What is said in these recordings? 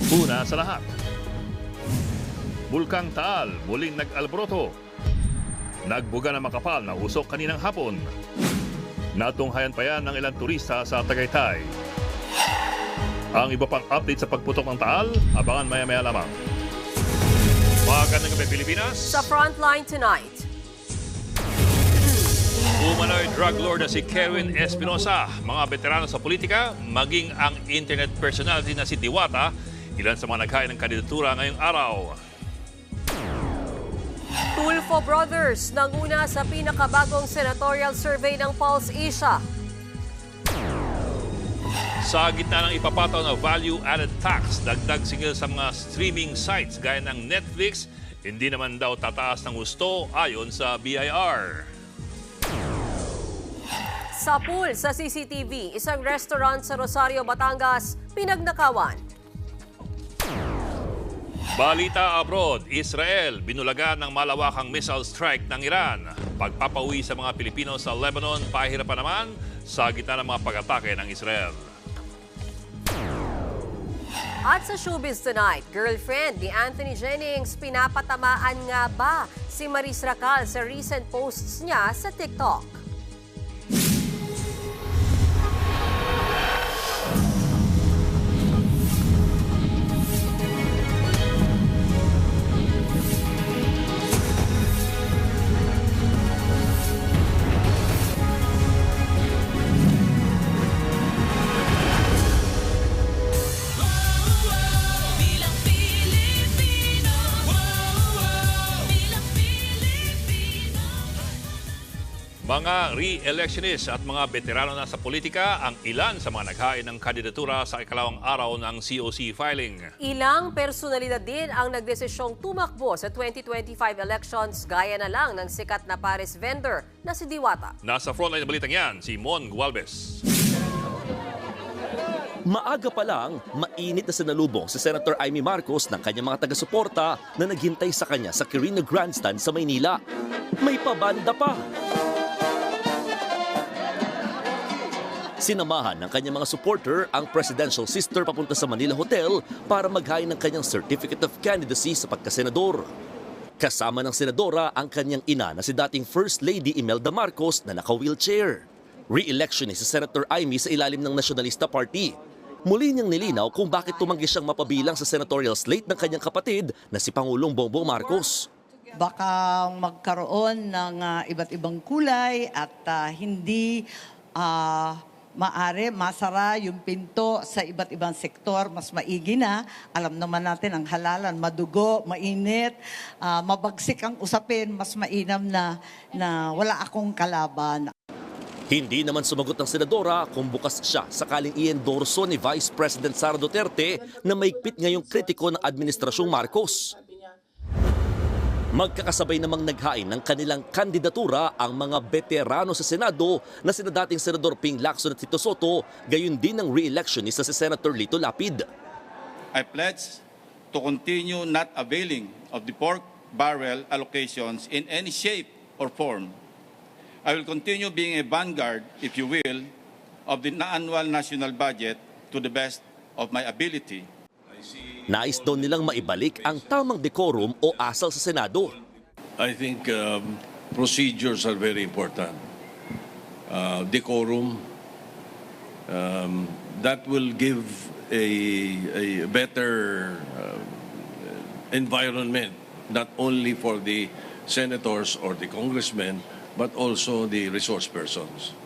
Una sa lahat, Bulkang Taal muling nag-alboroto. Nagbuga na makapal na usok kaninang hapon. Natunghayan pa yan ng ilang turista sa Tagaytay. Ang iba pang update sa pagputok ng Taal, abangan maya-maya lamang. Magandang gabi, Pilipinas. Sa Frontline tonight. Umano'y drug lord na si Kevin Espinosa, mga veterano sa politika, maging ang internet personality na si Diwata, ilan sa mga naghain ng kandidatura ngayong araw. Tulfo Brothers nanguna sa pinakabagong senatorial survey ng Pulse Asia. Sa gitna ng ipapataw na value-added tax, dagdag singil sa mga streaming sites gaya ng Netflix, hindi naman daw tataas ng gusto ayon sa BIR. Sa pool sa CCTV, isang restaurant sa Rosario, Batangas, pinagnakawan. Balita abroad, Israel, binulagan ng malawakang missile strike ng Iran. Pagpapauwi sa mga Pilipino sa Lebanon, pahirapan naman sa gitna ng mga pag-atake ng Israel. At sa showbiz tonight, girlfriend ni Anthony Jennings, pinapatamaan nga ba si Maris Racal sa recent posts niya sa TikTok? Mga re-electionists at mga veterano na sa politika ang ilan sa mga naghain ng kandidatura sa ikalawang araw ng COC filing. Ilang personalidad din ang nagdesisyong tumakbo sa 2025 elections gaya na lang ng sikat na Paris vendor na si Diwata. Nasa frontline na balitang yan, si Mon Gualvez. Maaga pa lang, mainit na sinalubong si Senator Amy Marcos ng kanyang mga taga-suporta na naghintay sa kanya sa Quirino Grandstand sa Maynila. May pabanda pa! Sinamahan ng kanyang mga supporter ang presidential sister papunta sa Manila Hotel para maghain ng kanyang Certificate of Candidacy sa pagkasenador. Kasama ng senadora ang kanyang ina na si dating First Lady Imelda Marcos na naka-wheelchair. Re-election ni si Senator Amy sa ilalim ng Nationalista Party. Muli niyang nilinaw kung bakit tumanggi siyang mapabilang sa senatorial slate ng kanyang kapatid na si Pangulong Bongbong Marcos. Baka magkaroon ng iba't ibang kulay at hindi masara yung pinto sa iba't ibang sektor, mas maigi na. Alam naman natin ang halalan, madugo, mainit, mabagsik ang usapin, mas mainam na wala akong kalaban. Hindi naman sumagot ng senadora kung bukas siya sakaling i-endorso ni Vice President Sara Duterte na maigpit ngayong kritiko ng Administrasyong Marcos. Magkakasabay namang naghain ng kanilang kandidatura ang mga veterano sa Senado na sina dating Senador Ping Lacson at Tito Soto, gayon din ng re-election ni si Senator Lito Lapid. I pledge to continue not availing of the pork barrel allocations in any shape or form. I will continue being a vanguard, if you will, of the annual national budget to the best of my ability. Nais daw nilang maibalik ang tamang decorum o asal sa Senado. I think procedures are very important. Decorum, that will give a better environment, not only for the senators or the congressmen, but also the resource persons.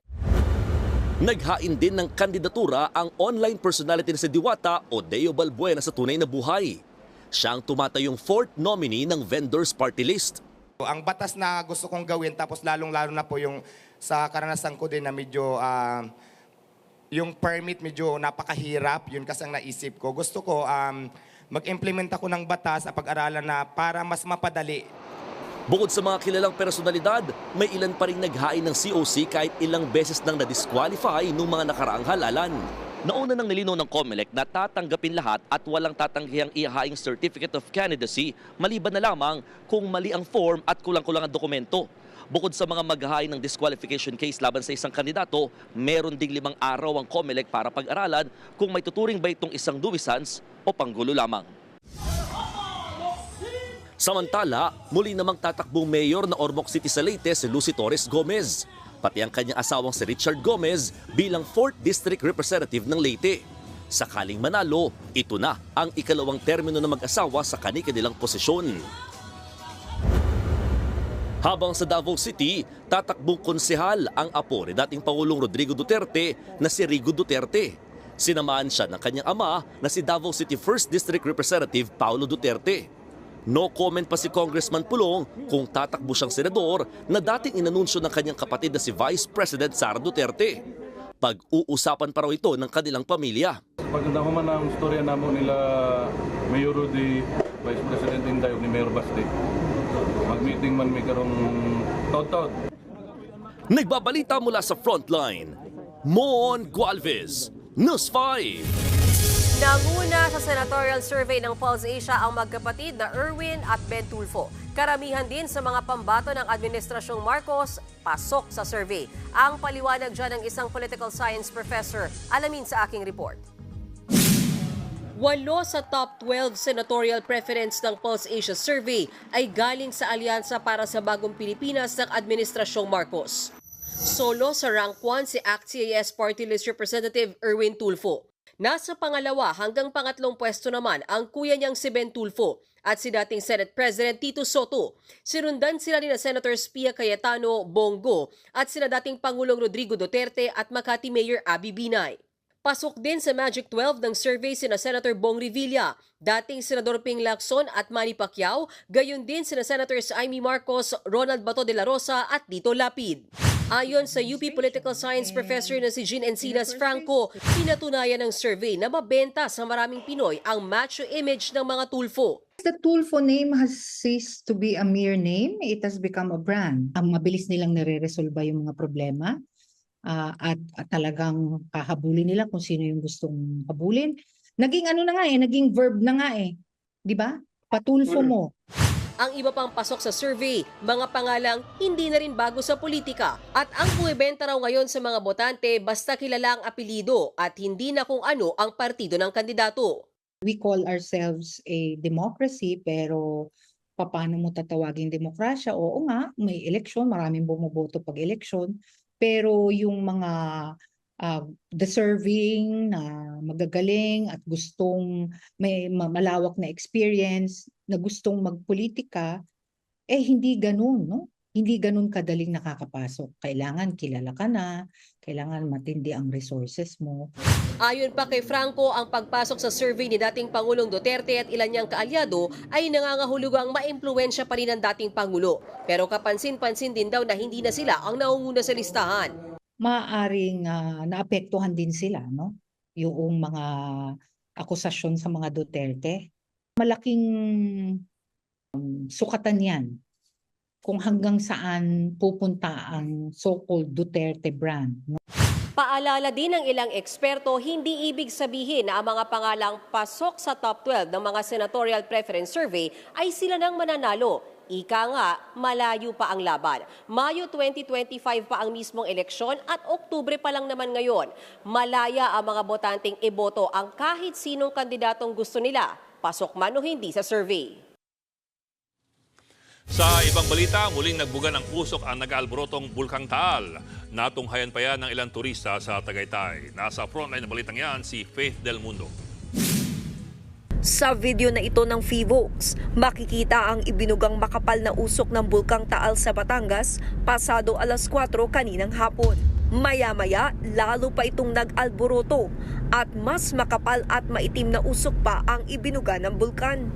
Naghain din ng kandidatura ang online personality na si Diwata o Deo Balbuena sa tunay na buhay. Siya ang tumatayong fourth nominee ng vendors party list. Ang batas na gusto kong gawin, tapos lalong-lalo na po yung sa karanasan ko din na medyo yung permit medyo napakahirap, yun kasi ang naisip ko. Gusto ko mag-implement ako ng batas sa pag-aralan na para mas mapadali. Bukod sa mga kilalang personalidad, may ilan pa rin naghain ng COC kahit ilang beses nang na-disqualify nung mga nakaraang halalan. Nauna nang nilinaw ng COMELEC na tatanggapin lahat at walang tatanggihang ihahaing Certificate of Candidacy maliban na lamang kung mali ang form at kulang-kulang ang dokumento. Bukod sa mga maghahay ng disqualification case laban sa isang kandidato, meron ding 5 araw ang COMELEC para pag-aralan kung may tuturing ba itong isang nuisance o panggulo lamang. Samantala, muli namang tatakbong mayor na Ormoc City sa Leyte si Lucy Torres Gomez, pati ang kanyang asawang si Richard Gomez bilang 4th District Representative ng Leyte. Sakaling manalo, ito na ang ikalawang termino ng mag-asawa sa kani-kanilang posisyon. Habang sa Davao City, tatakbong konsehal ang apo ni dating Pangulong Rodrigo Duterte na si Rigo Duterte. Sinamaan siya ng kanyang ama na si Davao City 1st District Representative Paulo Duterte. No comment pa si Congressman Pulong kung tatakbo siyang senador na dating inanunsyo ng kanyang kapatid na si Vice President Sara Duterte. Pag-uusapan pa raw ito ng kanilang pamilya. Pagkanda ko man ang storya namo nila Mayor Rudy, Vice President Inday ni Mayor Basti. Mag-meeting man may karong taod-taod. Nagbabalita mula sa Frontline, Mon Gualvez, News 5. Nanguna sa senatorial survey ng Pulse Asia ang magkapatid na Erwin at Ben Tulfo. Karamihan din sa mga pambato ng Administrasyong Marcos pasok sa survey. Ang paliwanag dyan ng isang political science professor. Alamin sa aking report. 8 sa top 12 senatorial preference ng Pulse Asia survey ay galing sa Alyansa para sa Bagong Pilipinas ng Administrasyong Marcos. Solo sa rank 1 si ACT-CIS Party List Representative Erwin Tulfo. Nasa pangalawa hanggang pangatlong pwesto naman ang kuya niyang si Ben Tulfo at si dating Senate President Tito Soto. Sinundan sila ni Senators Pia Cayetano, Bongo at sina dating Pangulong Rodrigo Duterte at Makati Mayor Abby Binay. Pasok din sa Magic 12 ng survey sina Senator Bong Revilla, dating Senador Ping Lacson at Manny Pacquiao, gayon din sina Senators Amy Marcos, Ronald Bato de la Rosa at Tito Lapid. Ayon sa UP Political Science Professor na si Jean Encinas Franco, pinatunayan ng survey na mabenta sa maraming Pinoy ang macho image ng mga Tulfo. The Tulfo name has ceased to be a mere name. It has become a brand. Ang mabilis nilang nare-resolba yung mga problema at talagang kahabulin nila kung sino yung gustong habulin. Naging ano na nga naging verb na nga Di ba? Patulfo mo. Ang iba pang pasok sa survey, mga pangalang hindi na rin bago sa politika. At ang buwebenta raw ngayon sa mga botante basta kilala ang apelido at hindi na kung ano ang partido ng kandidato. We call ourselves a democracy pero paano mo tatawagin demokrasya? Oo nga, may eleksyon, maraming bumoboto pag eleksyon. Pero yung mga deserving na magagaling at gustong may malawak na experience na gustong magpolitika, hindi ganun, no? Hindi ganun kadaling nakakapasok. Kailangan kilala ka na, kailangan matindi ang resources mo. Ayon pa kay Franco, ang pagpasok sa survey ni dating Pangulong Duterte at ilan niyang kaalyado ay nangangahulugang maimpluwensya pa rin ang dating Pangulo. Pero kapansin-pansin din daw na hindi na sila ang naunguna sa listahan. Maaaring naapektuhan din sila, no? Yung mga akusasyon sa mga Duterte. Malaking sukatan yan kung hanggang saan pupunta ang so-called Duterte brand. No? Paalala din ng ilang eksperto, hindi ibig sabihin na ang mga pangalang pasok sa top 12 ng mga senatorial preference survey ay sila nang mananalo. Ika nga, malayo pa ang laban. Mayo 2025 pa ang mismong eleksyon at Oktubre pa lang naman ngayon. Malaya ang mga botanteng iboto ang kahit sinong kandidatong gusto nila, pasok man o hindi sa survey. Sa ibang balita, muling nagbuga ng usok ang nag-aalborotong Bulkang Taal. Natunghayan pa yan ng ilang turista sa Tagaytay. Nasa frontline na balitang yan si Faith Del Mundo. Sa video na ito ng Fivox, makikita ang ibinugang makapal na usok ng Bulkang Taal sa Batangas pasado alas 4 kaninang hapon. Maya-maya, lalo pa itong nag-alboroto at mas makapal at maitim na usok pa ang ibinuga ng bulkan.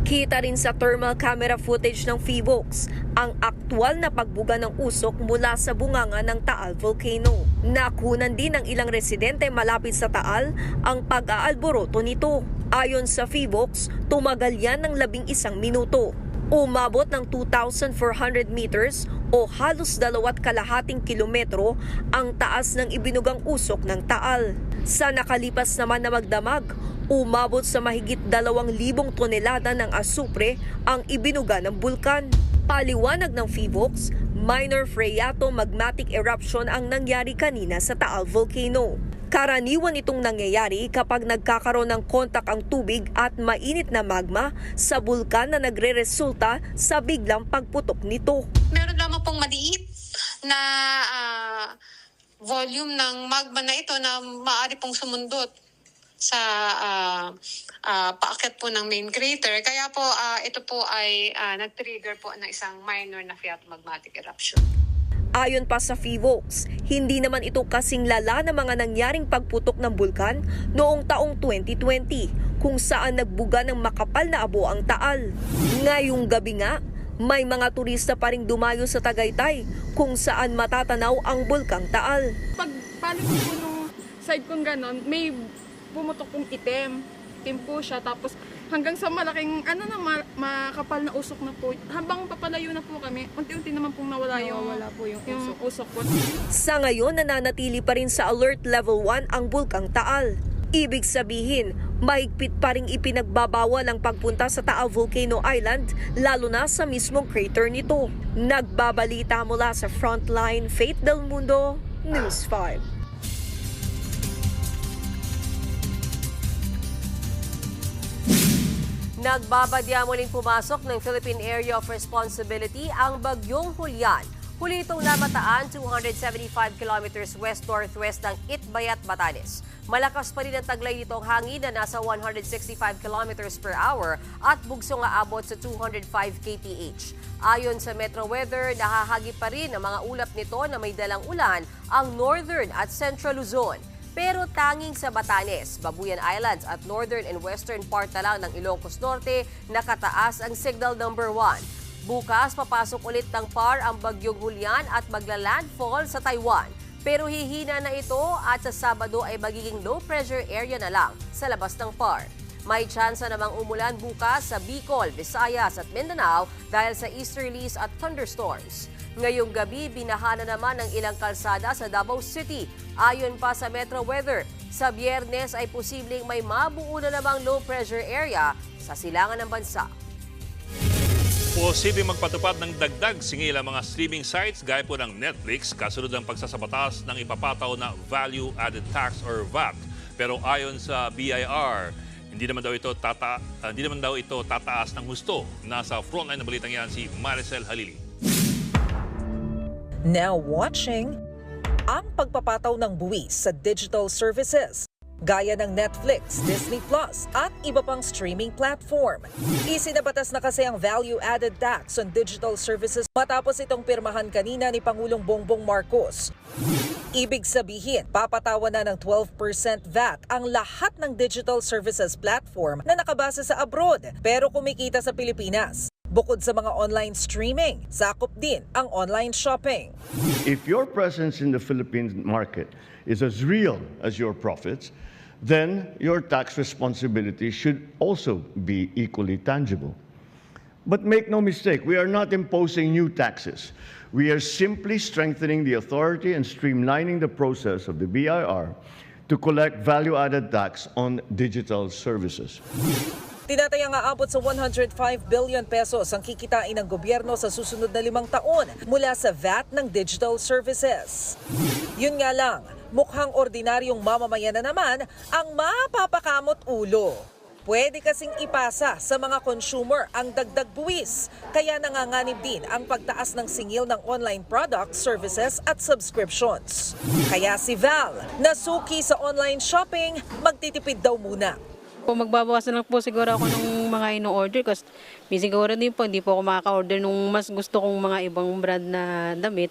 Kita rin sa thermal camera footage ng Fivox ang aktwal na pagbuga ng usok mula sa bunganga ng Taal Volcano. Nakunan din ng ilang residente malapit sa Taal ang pag-aalboroto nito. Ayon sa Fivox, tumagal yan ng 11 minuto. Umabot ng 2,400 meters o halos 2.5 kilometro ang taas ng ibinugang usok ng Taal. Sa nakalipas naman na magdamag, umabot sa mahigit 2,000 tonelada ng asupre ang ibinuga ng bulkan. Paliwanag ng Fivox, Minor phreatomagmatic eruption ang nangyari kanina sa Taal Volcano. Karaniwan itong nangyayari kapag nagkakaroon ng kontak ang tubig at mainit na magma sa bulkan na nagre-resulta sa biglang pagputok nito. Meron lamang pong maliit na volume ng magma na ito na maaari pong sumundot sa paakyat po ng main crater. Kaya po ito po ay nag-trigger po ng isang minor na phreatomagmatic eruption. Ayon pa sa PHIVOLCS, hindi naman ito kasing lala ng mga nangyaring pagputok ng bulkan noong taong 2020 kung saan nagbuga ng makapal na abo ang Taal. Ngayong gabi nga, may mga turista pa ring dumayo sa Tagaytay kung saan matatanaw ang bulkang Taal. Pag paling po nung side kong ganon, may pumutok pong itim. Itim po siya, tapos hanggang sa malaking makapal na usok na po. Habang papalayo na po kami, unti-unti naman pong nawala po yung usok po. Sa ngayon, nananatili pa rin sa Alert Level 1 ang bulkang Taal. Ibig sabihin, mahigpit pa ring ipinagbabawal ang pagpunta sa Taal Volcano Island, lalo na sa mismong crater nito. Nagbabalita mula sa Frontline, Faith Del Mundo, News 5. Nagbabadya muling pumasok ng Philippine Area of Responsibility ang Bagyong Julian. Huli itong namataan 275 kilometers west-northwest ng Itbayat, Batanes. Malakas pa rin ang taglay nitong hangin na nasa 165 kilometers per hour at bugso nga abot sa 205 kph. Ayon sa Metro Weather, nahahagi pa rin ang mga ulap nito na may dalang ulan ang northern at central Luzon. Pero tanging sa Batanes, Babuyan Islands at northern and western part na lang ng Ilocos Norte nakataas ang signal number 1. Bukas, papasok ulit ng PAR ang Bagyong Julian at magla-landfall sa Taiwan. Pero hihina na ito at sa Sabado ay magiging low pressure area na lang sa labas ng PAR. May tsansa namang umulan bukas sa Bicol, Visayas at Mindanao dahil sa easterlies at thunderstorms. Ngayong gabi, binaha na naman ang ilang kalsada sa Davao City. Ayon pa sa Metro Weather, sa Biyernes ay posibleng may mabuo na namang low pressure area sa silangan ng bansa. Posibleng magpatupad ng dagdag singil ang mga streaming sites gaya po ng Netflix kasunod ng pagsasabatas ng ipapataw na Value Added Tax or VAT. Pero ayon sa BIR, hindi naman daw ito tataas ng husto. Nasa frontline ng balitang yan si Maricel Halili. Now watching ang pagpapataw ng buwis sa digital services gaya ng Netflix, Disney Plus at iba pang streaming platform. Isinabatas na kasi ang value-added tax on digital services matapos itong pirmahan kanina ni Pangulong Bongbong Marcos. Ibig sabihin, papatawan na ng 12% VAT ang lahat ng digital services platform na nakabase sa abroad pero kumikita sa Pilipinas. Bukod sa mga online streaming, sakop din ang online shopping. If your presence in the Philippine market is as real as your profits, then your tax responsibility should also be equally tangible. But make no mistake, we are not imposing new taxes. We are simply strengthening the authority and streamlining the process of the BIR to collect value-added tax on digital services. Tinatayang aabot sa 105 billion pesos ang kikitain ng gobyerno sa susunod na 5 taon mula sa VAT ng digital services. Yun nga lang, mukhang ordinaryong mamamayan na naman ang mapapakamot ulo. Pwede kasing ipasa sa mga consumer ang dagdag buwis, kaya nanganganib din ang pagtaas ng singil ng online products, services at subscriptions. Kaya si Val, nasuki sa online shopping, magtitipid daw muna. Magbabawasan lang po siguro ako ng mga ino-order kasi siguro din po hindi po ako makaka-order nung mas gusto kong mga ibang brand na damit.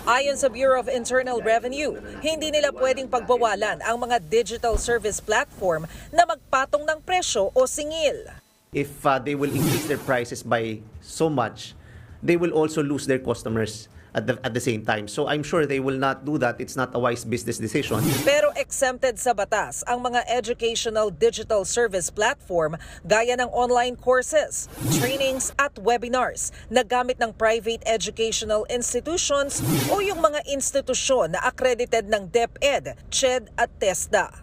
Ayon sa Bureau of Internal Revenue, hindi nila pwedeng pagbawalan ang mga digital service platform na magpatong ng presyo o singil. If they will increase their prices by so much, they will also lose their customers at the same time. So I'm sure they will not do that. It's not a wise business decision. Pero exempted sa batas ang mga educational digital service platform gaya ng online courses, trainings at webinars na gamit ng private educational institutions o yung mga institusyon na accredited ng DepEd, CHED at TESDA.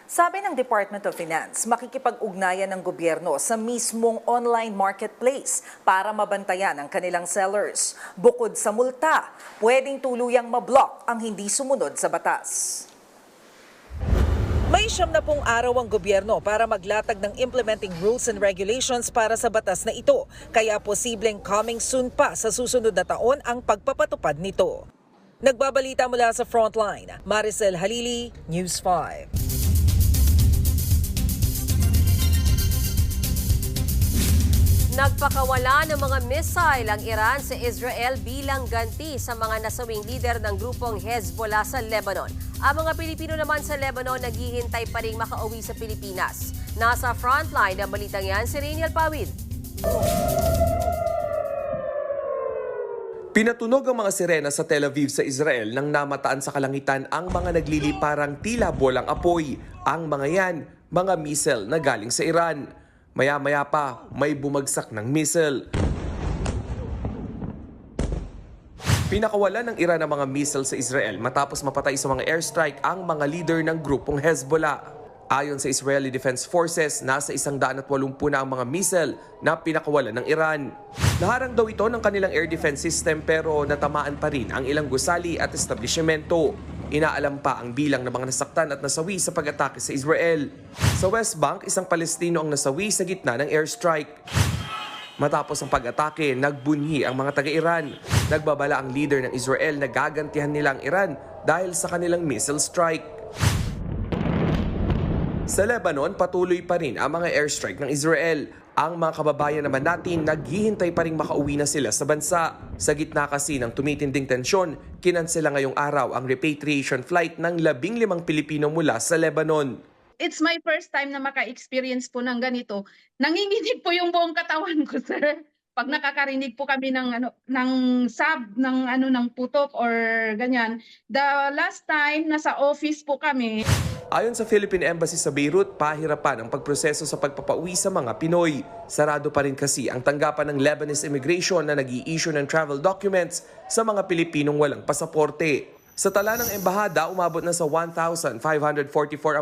Sabi ng Department of Finance, makikipag-ugnayan ng gobyerno sa mismong online marketplace para mabantayan ang kanilang sellers. Bukod sa multa, pwedeng tuluyang mablock ang hindi sumunod sa batas. May 70 araw ang gobyerno para maglatag ng implementing rules and regulations para sa batas na ito. Kaya posibleng coming soon pa sa susunod na taon ang pagpapatupad nito. Nagbabalita mula sa Frontline, Maricel Halili, News 5. Nagpakawala ng mga missile ang Iran sa Israel bilang ganti sa mga nasawing lider ng grupong Hezbollah sa Lebanon. Ang mga Pilipino naman sa Lebanon naghihintay pa ring makauwi sa Pilipinas. Nasa frontline ng balitang yan si Rainiel Pawid. Pinatunog ang mga sirena sa Tel Aviv sa Israel nang namataan sa kalangitan ang mga nagliliparang tila bolang apoy. Ang mga yan, mga missile na galing sa Iran. Maya-maya pa, may bumagsak ng missile. Pinakawalan ng Iran ang mga missile sa Israel matapos mapatay sa mga airstrike ang mga leader ng grupong Hezbollah. Ayon sa Israeli Defense Forces, nasa 180 na ang mga missile na pinakawalan ng Iran. Naharang daw ito ng kanilang air defense system pero natamaan pa rin ang ilang gusali at establishmento. Inaalam pa ang bilang ng mga nasaktan at nasawi sa pag-atake sa Israel. Sa West Bank, isang Palestino ang nasawi sa gitna ng airstrike. Matapos ang pag-atake, nagbunyi ang mga taga-Iran. Nagbabala ang leader ng Israel na gagantihan nila ang Iran dahil sa kanilang missile strike. Sa Lebanon, patuloy pa rin ang mga airstrike ng Israel. Ang mga kababayan naman natin naghihintay pa rin makauwi na sila sa bansa. Sa gitna kasi ng tumitinding tensyon, kinansela ngayong araw ang repatriation flight ng 15 Pilipino mula sa Lebanon. It's my first time na maka-experience po ng ganito. Nanginginig po yung buong katawan ko, sir. Pag nakakarinig po kami ng ng putok or ganyan. The last time nasa office po kami. Ayon sa Philippine Embassy sa Beirut, pahirapan ang pagproseso sa pagpapauwi sa mga Pinoy. Sarado pa rin kasi ang tanggapan ng Lebanese immigration na nag-i-issue ng travel documents sa mga Pilipinong walang pasaporte. Sa tala ng embahada, umabot na sa 1,544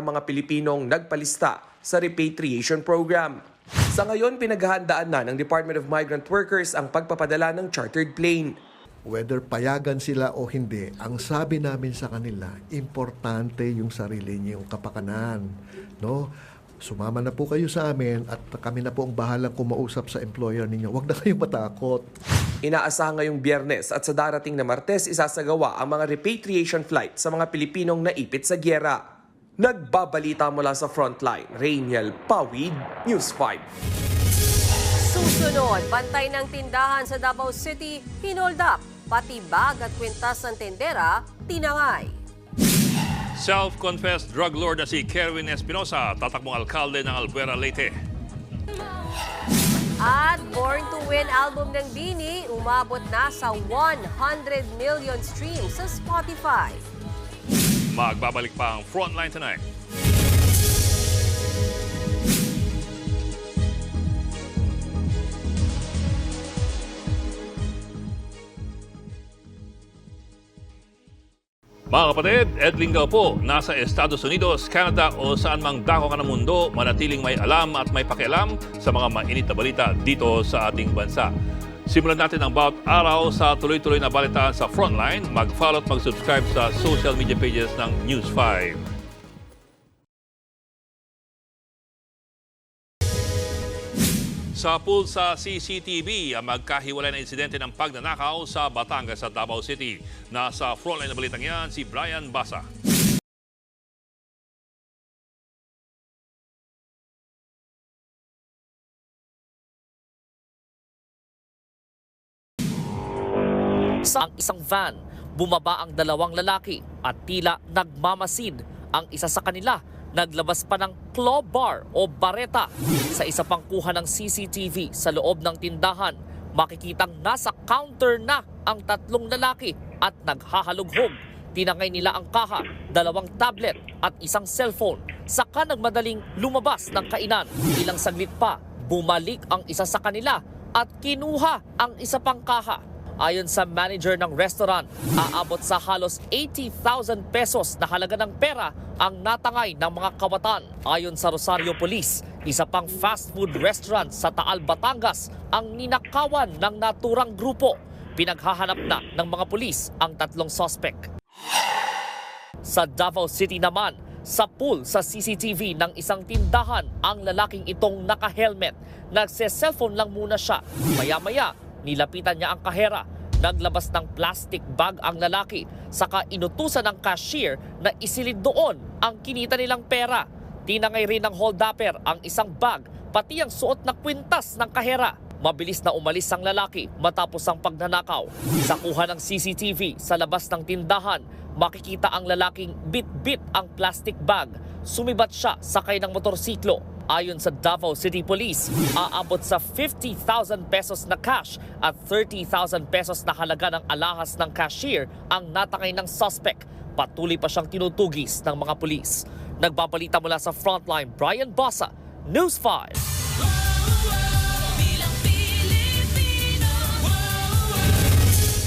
ang mga Pilipinong nagpalista sa repatriation program. Sa ngayon, pinaghahandaan na ng Department of Migrant Workers ang pagpapadala ng chartered plane. Whether payagan sila o hindi, ang sabi namin sa kanila, importante yung sarili niyong kapakanan. No? Sumama na po kayo sa amin at kami na po ang bahalang kumausap sa employer ninyo. Huwag na kayong matakot. Inaasahan ngayong Biyernes at sa darating na Martes isasagawa ang mga repatriation flight sa mga Pilipinong naipit sa gyera. Nagbabalita mula sa Frontline, Rainiel Pawid, News 5. Susunod, bantay ng tindahan sa Davao City, hinold up. Pati bag at kwintas ng tendera, tinangay. Self-confessed drug lord na si Kerwin Espinosa, tatakbong alkalde ng Albuera, Leyte. At Born to Win album ng Bini, umabot na sa 100 million streams sa Spotify. Magbabalik pa ang Frontline tonight. Mga kapatid, Ed Lingaw po, nasa Estados Unidos, Canada o saan mang dako ka ng mundo, manatiling may alam at may pakialam sa mga mainit na balita dito sa ating bansa. Simulan natin ang bawat araw sa tuloy-tuloy na balitaan sa Frontline. Mag-follow at mag-subscribe sa social media pages ng News 5. Sa pool sa CCTV, ang magkahiwalay na insidente ng pagnanakaw sa Batangas at Davao City. Nasa Frontline na balitang yan, si Brian Basa. Sa isang van, bumaba ang dalawang lalaki at tila nagmamasid. Ang isa sa kanila, naglabas pa ng claw bar o bareta. Sa isa pang kuha ng CCTV sa loob ng tindahan, makikitang nasa counter na ang tatlong lalaki at naghahalughog. Tinangay nila ang kaha, 2 tablet at isang cellphone. Saka nagmadaling lumabas ng kainan. Ilang saglit pa, bumalik ang isa sa kanila at kinuha ang isa pang kaha. Ayon sa manager ng restaurant, aabot sa halos 80,000 pesos na halaga ng pera ang natangay ng mga kawatan. Ayon sa Rosario Police, isa pang fast food restaurant sa Taal, Batangas ang ninakawan ng naturang grupo. Pinaghahanap na ng mga pulis ang 3 suspect. Sa Davao City naman, sa pool sa CCTV ng isang tindahan ang lalaking itong naka-helmet. Nagse-cellphone lang muna siya. Maya-maya, nilapitan niya ang kahera. Naglabas ng plastic bag ang lalaki. Saka inutusan ng cashier na isilid doon ang kinita nilang pera. Tinangay rin ng holdupper ang isang bag, pati ang suot na kwintas ng kahera. Mabilis na umalis ang lalaki matapos ang pagnanakaw. Sa kuha ng CCTV sa labas ng tindahan, makikita ang lalaking bit-bit ang plastic bag. Sumibat siya sakay ng motorsiklo. Ayon sa Davao City Police, aabot sa 50,000 pesos na cash at 30,000 pesos na halaga ng alahas ng cashier ang natangay ng suspect. Patuloy pa siyang tinutugis ng mga pulis. Nagbabalita mula sa Frontline, Brian Bossa, News 5.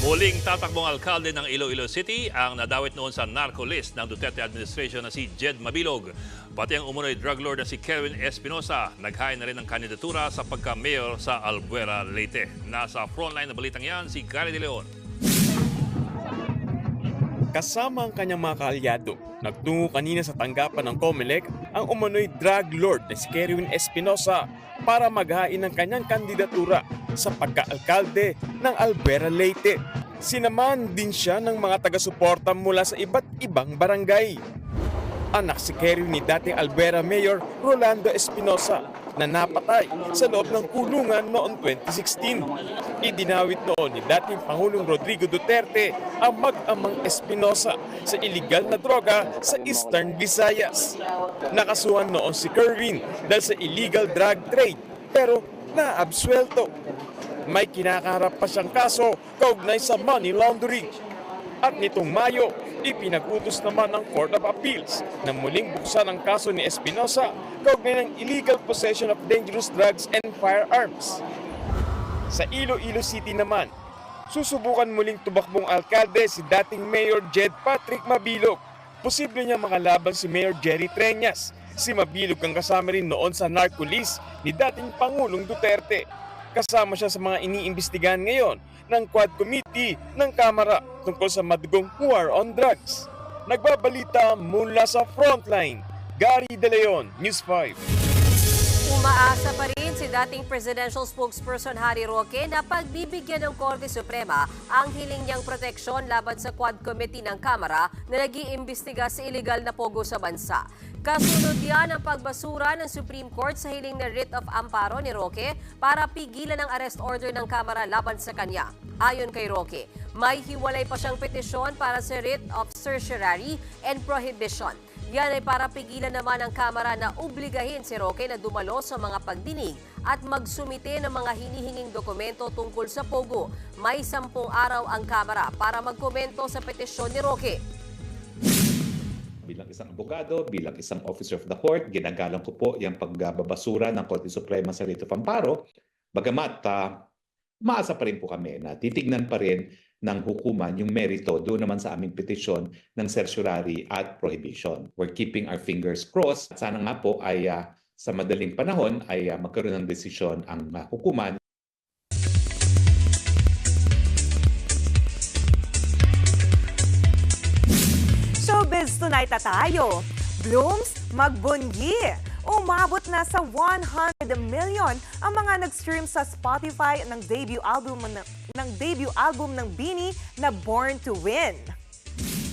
Muling tatakbong alkalde ng Iloilo City ang nadawit noon sa narco list ng Duterte administration na si Jed Mabilog. Pati ang umunoy drug lord na si Kerwin Espinosa naghain na rin ng kandidatura sa pagka-mayor sa Albuera, Leyte. Nasa frontline na balitang yan si Gary De Leon. Kasama ang kanyang mga kaalyado, nagtungo kanina sa tanggapan ng COMELEC ang umunoy drug lord na si Kerwin Espinosa para maghain ng kanyang kandidatura sa pagka-alkalde ng Albuera, Leyte. Sinamahan din siya ng mga taga-suporta mula sa iba't ibang barangay. Anak si Kerwin ni dating Albuera Mayor Rolando Espinosa na napatay sa loob ng kulungan noong 2016. Idinawit noon ni dating Pangulong Rodrigo Duterte ang mag-amang Espinosa sa iligal na droga sa Eastern Visayas. Nakasuhan noon si Kerwin dahil sa illegal drug trade pero naabsuelto. May kinakaharap pa siyang kaso kaugnay sa money laundering. At nitong Mayo, ipinag-utos naman ng Court of Appeals na muling buksan ang kaso ni Espinosa kaugnay ng illegal possession of dangerous drugs and firearms. Sa Iloilo City naman, susubukan muling tumakbong alkalde si dating Mayor Jed Patrick Mabilog. Posible niya makalaban si Mayor Jerry Treñas. Si Mabilog ang kasama rin noon sa narco list ni dating Pangulong Duterte. Kasama siya sa mga iniimbestigahan ngayon ng Quad Committee ng Kamara tungkol sa madugong war on drugs. Nagbabalita mula sa Frontline, Gary De Leon, News 5. Umaasa pa rin si dating presidential spokesperson Harry Roque na pagbibigyan ng Korte Suprema ang hiling niyang proteksyon laban sa Quad Committee ng Kamara na nag-iimbestiga sa iligal na pogo sa bansa. Kasunod yan ang pagbasura ng Supreme Court sa hiling na writ of amparo ni Roque para pigilan ang arrest order ng Kamara laban sa kanya. Ayon kay Roque, may hiwalay pa siyang petisyon para sa writ of certiorari and prohibition. Yan ay para pigilan naman ang Kamara na obligahin si Roque na dumalo sa mga pagdinig at magsumite ng mga hinihinging dokumento tungkol sa pogo. May 10 araw ang Kamara para magkomento sa petisyon ni Roque. Bilang isang abogado, bilang isang officer of the court, ginagalang ko po yung pagbabasura ng Korte Suprema sa writ of amparo. Bagamat maasa pa rin po kami na titignan pa rin ng hukuman yung merito doon naman sa aming petisyon ng certiorari at prohibition. We're keeping our fingers crossed. Sana nga po ay sa madaling panahon ay magkaroon ng desisyon ang hukuman. Showbiz tonight na tayo. Blooms, magbunyi. Umabot na sa 100 million ang mga nag-stream sa Spotify ng debut album ng BINI na Born to Win.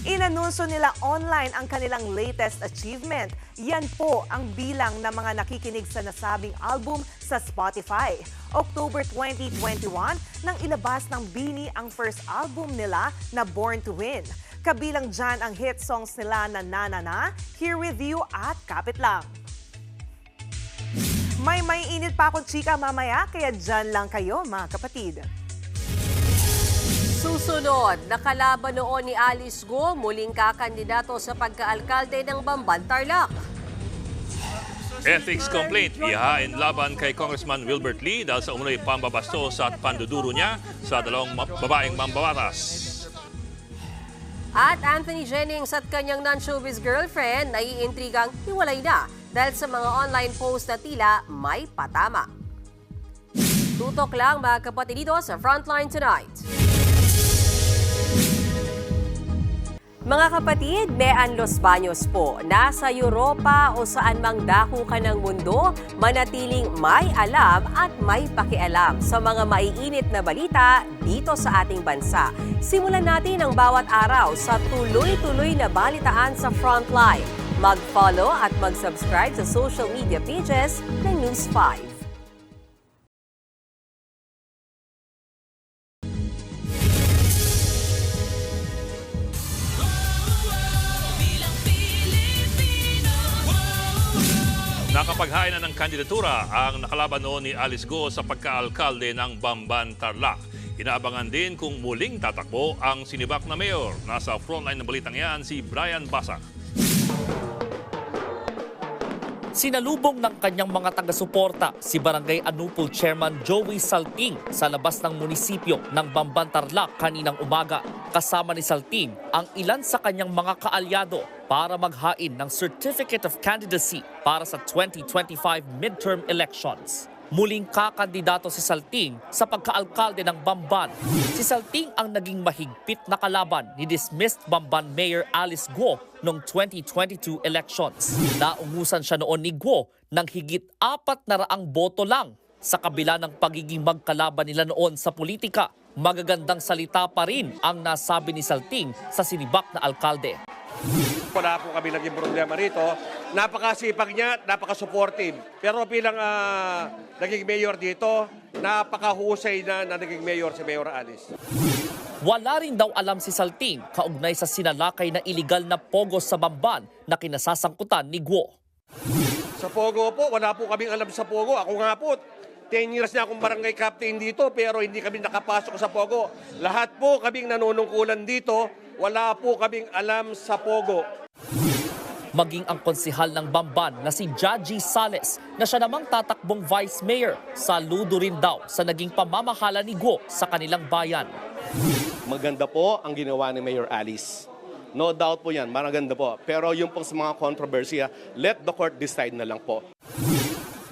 Inanunso nila online ang kanilang latest achievement. Yan po ang bilang ng mga nakikinig sa nasabing album sa Spotify. October 2021 nang ilabas ng BINI ang first album nila na Born to Win. Kabilang dyan ang hit songs nila na Na, Here With You at Kapit Lang. May init pa akong chika mamaya, kaya dyan lang kayo mga kapatid. Susunod, nakalaban noon ni Alice Go, muling kakandidato sa pagkaalkalde ng Bamban, Tarlac. Ethics complaint ihain laban kay Congressman Wilbert Lee dahil sa umunoy pambabastos at panduduro niya sa dalawang babaeng mambabatas. At Anthony Jennings at kanyang non-showbiz girlfriend naiintrigang hiwalay na dahil sa mga online post na tila may patama. Tutok lang mga kapatid dito sa Frontline Tonight. Mga kapatid, Mean Los Baños po. Nasa Europa o saan mang dako ka ng mundo, manatiling may alam at may pakialam sa mga maiinit na balita dito sa ating bansa. Simulan natin ang bawat araw sa tuloy-tuloy na balitaan sa Frontline. Mag-follow at mag-subscribe sa social media pages ng News 5. Nakapaghain na ng kandidatura ang nakalaban noon ni Alice Go sa pagka-alkalde ng Bamban, Tarlac. Inaabangan din kung muling tatakbo ang sinibak na mayor. Nasa frontline ng balitang yan si Brian Basak. Sinalubong ng kanyang mga taga-suporta si Barangay Anupol Chairman Joey Salting sa labas ng munisipyo ng Bamban, Tarlac kaninang umaga. Kasama ni Salting ang ilan sa kanyang mga kaalyado para maghain ng Certificate of Candidacy para sa 2025 midterm elections. Muling kakandidato si Salting sa pagkaalkalde ng Bamban. Si Salting ang naging mahigpit na kalaban ni dismissed Bamban Mayor Alice Guo noong 2022 elections. Naungusan siya noon ni Guo ng higit 400 boto lang. Sa kabila ng pagiging magkalaban nila noon sa politika, magagandang salita pa rin ang nasabi ni Salting sa sinibak na alkalde. Wala po kami naging problema rito. Napakasipag niya, napaka-supportive. Pero bilang naging mayor dito, napakahusay na naging mayor si Mayor Alice. Wala rin daw alam si Salting kaugnay sa sinalakay na iligal na pogo sa Bamban na kinasasangkutan ni Guo. Sa pogo po, wala po kaming alam sa pogo. Ako nga po, 10 years na akong barangay captain dito pero hindi kami nakapasok sa pogo. Lahat po kaming nanunungkulan dito, wala po kaming alam sa pogo. Maging ang konsihal ng Bamban na si Jaji Sales na siya namang tatakbong vice mayor, saludo rin daw sa naging pamamahala ni Guo sa kanilang bayan. Maganda po ang ginawa ni Mayor Alice. No doubt po yan, maganda po. Pero yung pong sa mga kontrobersiya, let the court decide na lang po.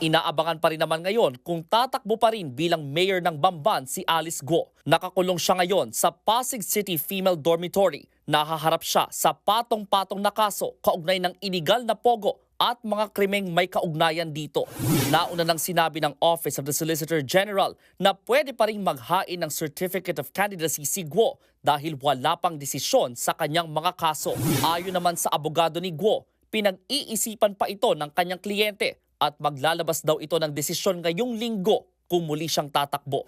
Inaabangan pa rin naman ngayon kung tatakbo pa rin bilang mayor ng Bamban si Alice Guo. Nakakulong siya ngayon sa Pasig City Female Dormitory. Nahaharap siya sa patong-patong na kaso kaugnay ng iligal na pogo at mga krimeng may kaugnayan dito. Nauna nang sinabi ng Office of the Solicitor General na pwede pa rin maghain ng Certificate of Candidacy si Guo dahil wala pang desisyon sa kanyang mga kaso. Ayon naman sa abogado ni Guo, pinag-iisipan pa ito ng kanyang kliyente at maglalabas daw ito ng desisyon ngayong linggo kung muli siyang tatakbo.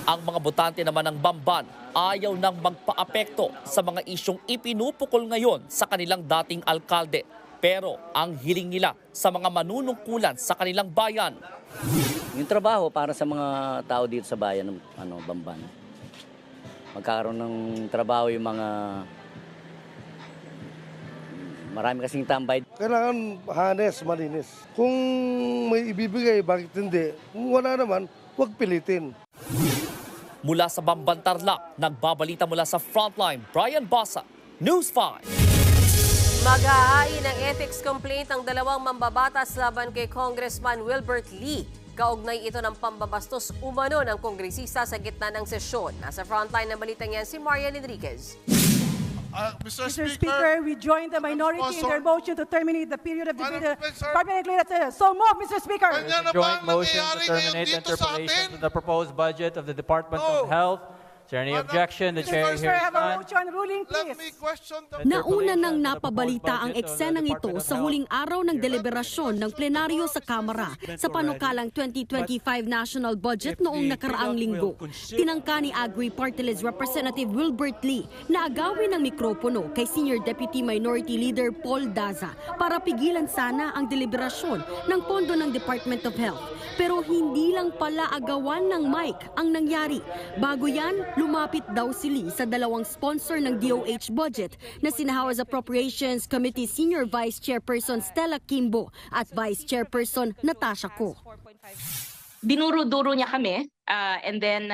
Ang mga botante naman ng Bamban ayaw nang magpaapekto sa mga isyong ipinupukol ngayon sa kanilang dating alkalde. Pero ang hiling nila sa mga manunungkulan sa kanilang bayan. Yung trabaho para sa mga tao dito sa bayan ng Bamban. Magkakaroon ng trabaho yung mga marami kasing tambay. Kailangan hanes, malinis. Kung may ibibigay, bakit hindi? Kung wala naman, huwag pilitin. Mula sa Bamban, Tarlac, nagbabalita mula sa Frontline, Brian Basa, News 5. Maghahain ng ethics complaint ang dalawang mambabatas laban kay Congressman Wilbert Lee. Kaugnay ito ng pambabastos umano ng kongresista sa gitna ng sesyon. Nasa frontline ng balitang yan si Marian Enriquez. Mr. Speaker, we join the minority in their motion to terminate the period of debate. So move, Mr. Speaker. Joint motion to terminate interpolation to the proposed budget of the Department of Health. Is there any objection? The chair hears none. Nauna nang napabalita ang eksenang ito sa huling araw ng deliberasyon ng plenaryo sa Kamara sa panukalang 2025 national budget noong nakaraang linggo. Tinangka ni Agri Party List Representative Wilbert Lee na agawin ng mikropono kay Senior Deputy Minority Leader Paul Daza para pigilan sana ang deliberasyon ng pondo ng Department of Health. Pero hindi lang pala agawan ng mic ang nangyari. Bago yan, lumapit daw si Lee sa dalawang sponsor ng DOH budget na sina House Appropriations Committee Senior Vice Chairperson Stella Kimbo at Vice Chairperson Natasha Ko. Dinuro-duro niya kami and then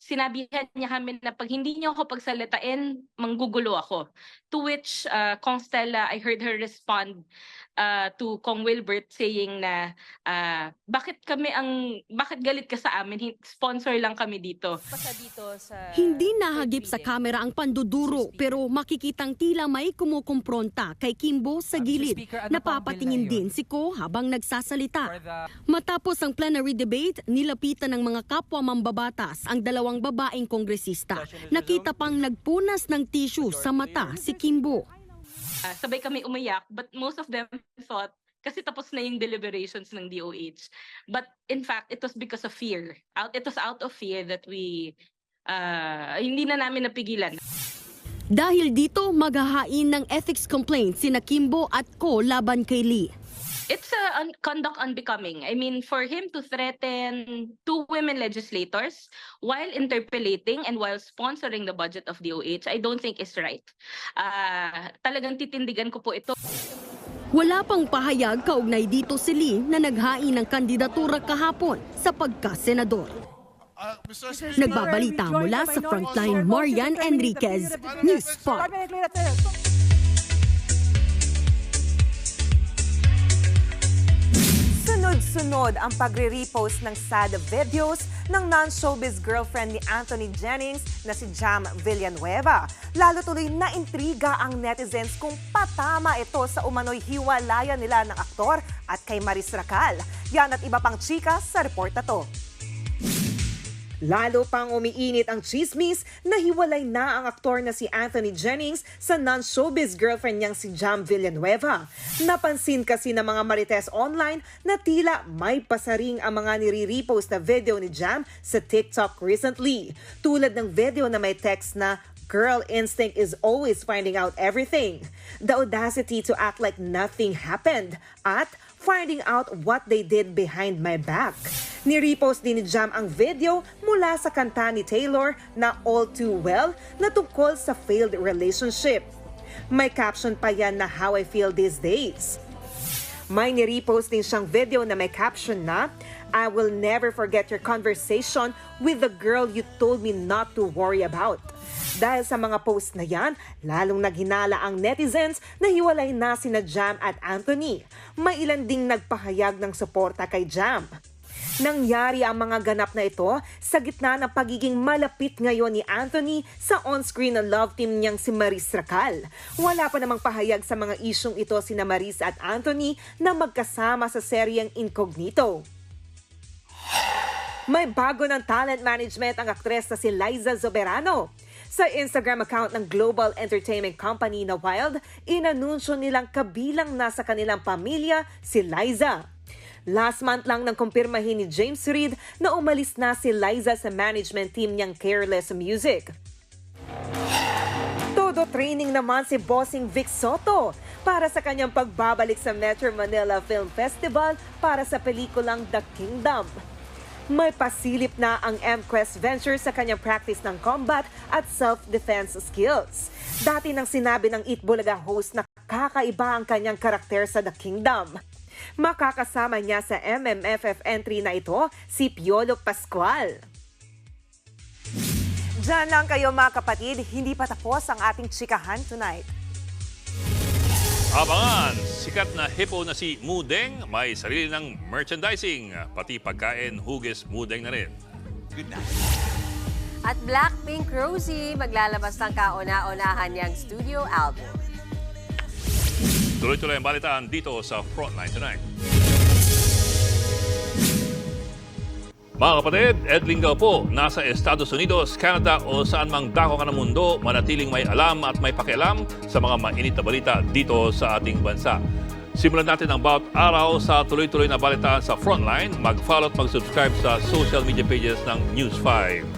sinabihan niya kami na pag hindi niyo ako pagsalitain, manggugulo ako. To which Kong Stella, I heard her respond to Kong Wilbert saying na bakit galit ka sa amin? Sponsor lang kami dito. Hindi nahagip sa kamera ang panduduro pero makikitang tila may kumukumpronta kay Kimbo sa gilid. Napapatingin din si Ko habang nagsasalita. Matapos ang plenary debate, nilapitan ng mga kapwa mambabatas ang dalawang babaeng kongresista. Nakita pang nagpunas ng tissue sa mata si Kimbo. Sabay kami umiyak, but most of them thought kasi tapos na yung deliberations ng DOH. But in fact, it was because of fear. It was out of fear that we hindi na namin napigilan. Dahil dito, maghahain ng ethics complaint sina Kimbo at Ko laban kay Lee. It's conduct unbecoming. I mean, for him to threaten two women legislators while interpolating and while sponsoring the budget of DOH, I don't think is right. Talagang titindigan ko po ito. Wala pang pahayag kaugnay dito si Lee na naghain ng kandidatura kahapon sa pagka-senador. Nagbabalita mula sa Frontline, Marian Enriquez, News 5. Sunod-sunod ang pagre-repost ng sad videos ng non-showbiz girlfriend ni Anthony Jennings na si Jam Villanueva. Lalo tuloy na intriga ang netizens kung patama ito sa umano'y hiwalayan nila ng aktor at kay Maris Racal. Yan at iba pang chika sa report na to. Lalo pang umiinit ang chismis na hiwalay na ang aktor na si Anthony Jennings sa non-showbiz girlfriend niyang si Jam Villanueva. Napansin kasi ng mga marites online na tila may pasaring ang mga nire-repost na video ni Jam sa TikTok recently. Tulad ng video na may text na "Girl instinct is always finding out everything." The audacity to act like nothing happened at finding out what they did behind my back. Ni-repost din ni Jam ang video mula sa kanta ni Taylor na All Too Well na tungkol sa failed relationship. May caption pa yan na "How I Feel These Days." May ni-repost din siyang video na may caption na "I will never forget your conversation with the girl you told me not to worry about." Dahil sa mga post na yan, lalong naghinala ang netizens na hiwalay na sina Jam at Anthony. May ilan ding nagpahayag ng suporta kay Jam. Nangyari ang mga ganap na ito sa gitna ng pagiging malapit ngayon ni Anthony sa on-screen na love team niyang si Maris Racal. Wala pa namang pahayag sa mga isyong ito sina Maris at Anthony na magkasama sa seryeng Incognito. May bago ng talent management ang aktres na si Liza Zoberano. Sa Instagram account ng global entertainment company na Wild, inanunsyo nilang kabilang na sa kanilang pamilya si Liza. Last month lang nang kumpirmahin ni James Reid na umalis na si Liza sa management team niyang Careless Music. Todo training naman si Bossing Vic Soto para sa kanyang pagbabalik sa Metro Manila Film Festival para sa pelikulang The Kingdom. May pasilip na ang MQuest Venture sa kanyang practice ng combat at self-defense skills. Dati nang sinabi ng Eat Bulaga host na kakaiba ang kanyang karakter sa The Kingdom. Makakasama niya sa MMFF entry na ito si Piolo Pascual. Diyan lang kayo mga kapatid, hindi pa tapos ang ating chikahan tonight. Abangan! Sikat na hippo na si Mudeng, may sarili ng merchandising. Pati pagkain, hugis, Mudeng na rin. Good night. At Blackpink Rosie, maglalabas ng kauna-unahan niyang studio album. Tuloy-tuloy ang balitaan dito sa Frontline Tonight. Mga kapatid, Ed Lingao po, nasa Estados Unidos, Canada o saan mang dako ka ng mundo, manatiling may alam at may pakialam sa mga mainit na balita dito sa ating bansa. Simulan natin ang bawat araw sa tuloy-tuloy na balitaan sa Frontline. Mag-follow at mag-subscribe sa social media pages ng News 5.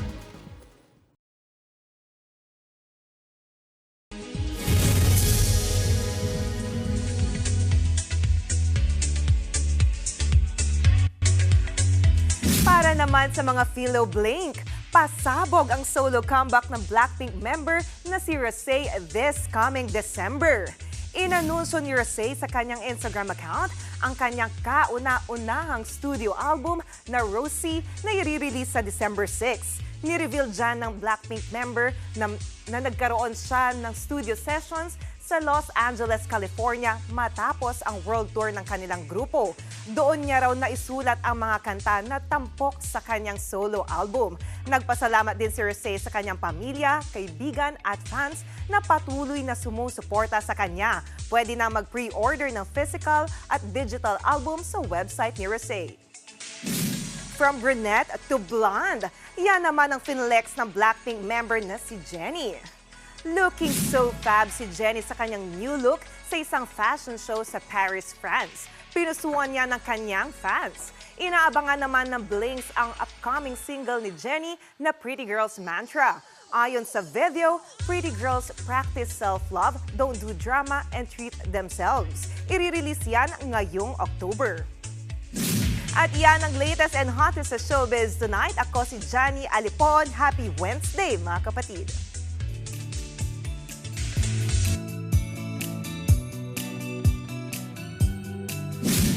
Para naman sa mga Philo Blink, Pasabog ang solo comeback ng Blackpink member na si Rosé this coming December. Inanunsyo ni Rosé sa kanyang Instagram account ang kanyang kauna-unahang studio album na Rosie na i-release sa December 6. Ni-reveal dyan ng Blackpink member na nagkaroon siya ng studio sessions sa Los Angeles, California matapos ang world tour ng kanilang grupo. Doon niya raw naisulat ang mga kanta na tampok sa kanyang solo album. Nagpasalamat din si Rosé sa kanyang pamilya, kaibigan at fans na patuloy na sumusuporta sa kanya. Pwede na mag-pre-order ng physical at digital album sa website ni Rosé. From brunette to blonde, yan naman ang finlex ng Blackpink member na si Jennie. Looking so fab si Jennie sa kanyang new look sa isang fashion show sa Paris, France. Pinusuan niya ng kanyang fans. Inaabangan naman ng Blinks ang upcoming single ni Jennie na Pretty Girls Mantra. Ayon sa video, pretty girls practice self-love, don't do drama, and treat themselves. I-release yan ngayong October. At yan ang latest and hottest sa showbiz tonight. Ako si Johnny Alipon. Happy Wednesday, mga kapatid.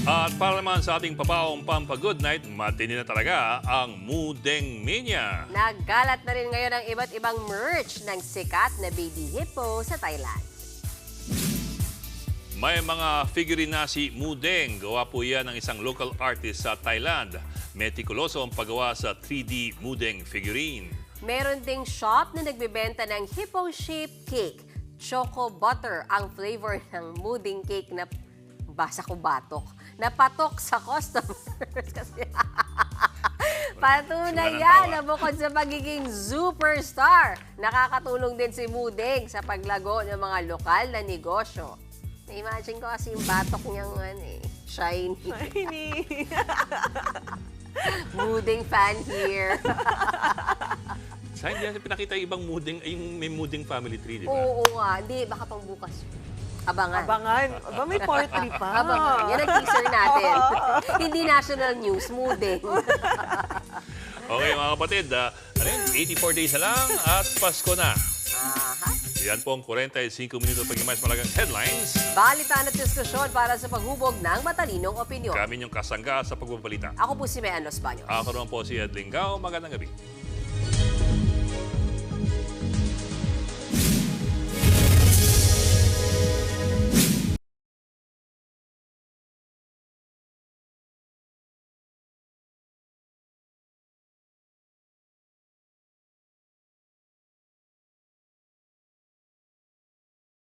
At para naman sa ating papaong Pampa-Good Night, matindi na talaga ang Mudeng Mania. Nagkalat na rin ngayon ang iba't ibang merch ng sikat na baby hippo sa Thailand. May mga figurine na si Mudeng. Gawa po yan ng isang local artist sa Thailand. Metikuloso ang paggawa sa 3D Mudeng figurine. Meron ding shop na nagbebenta ng hippo-shaped cake. Choco butter ang flavor ng Mudeng cake na basa ko batok. Napatok sa customers kasi patunay yan na bukod sa pagiging superstar, nakakatulong din si Mudeng sa paglago ng mga lokal na negosyo. Na-imagine ko kasi yung batok niyang shiny. Mudeng fan here. Sa hindi natin pinakita yung ibang Mudeng, yung may Mudeng family tree, di ba? Oo nga. Hindi, baka pang bukas. Abangan. Aba, may part 3 pa. Abangan. Yan ang teaser natin. Hindi national news, Mudeng. Okay mga kapatid, 84 days na lang at Pasko na. Yan po ang 45 minuto pag mas malagang headlines. Balitaan at diskusyon para sa paghubog ng matalinong opinyon. Kami yung kasangga sa pagbabalita. Ako po si Mean Los Baños. Ako naman po si Ed Lingao. Magandang gabi.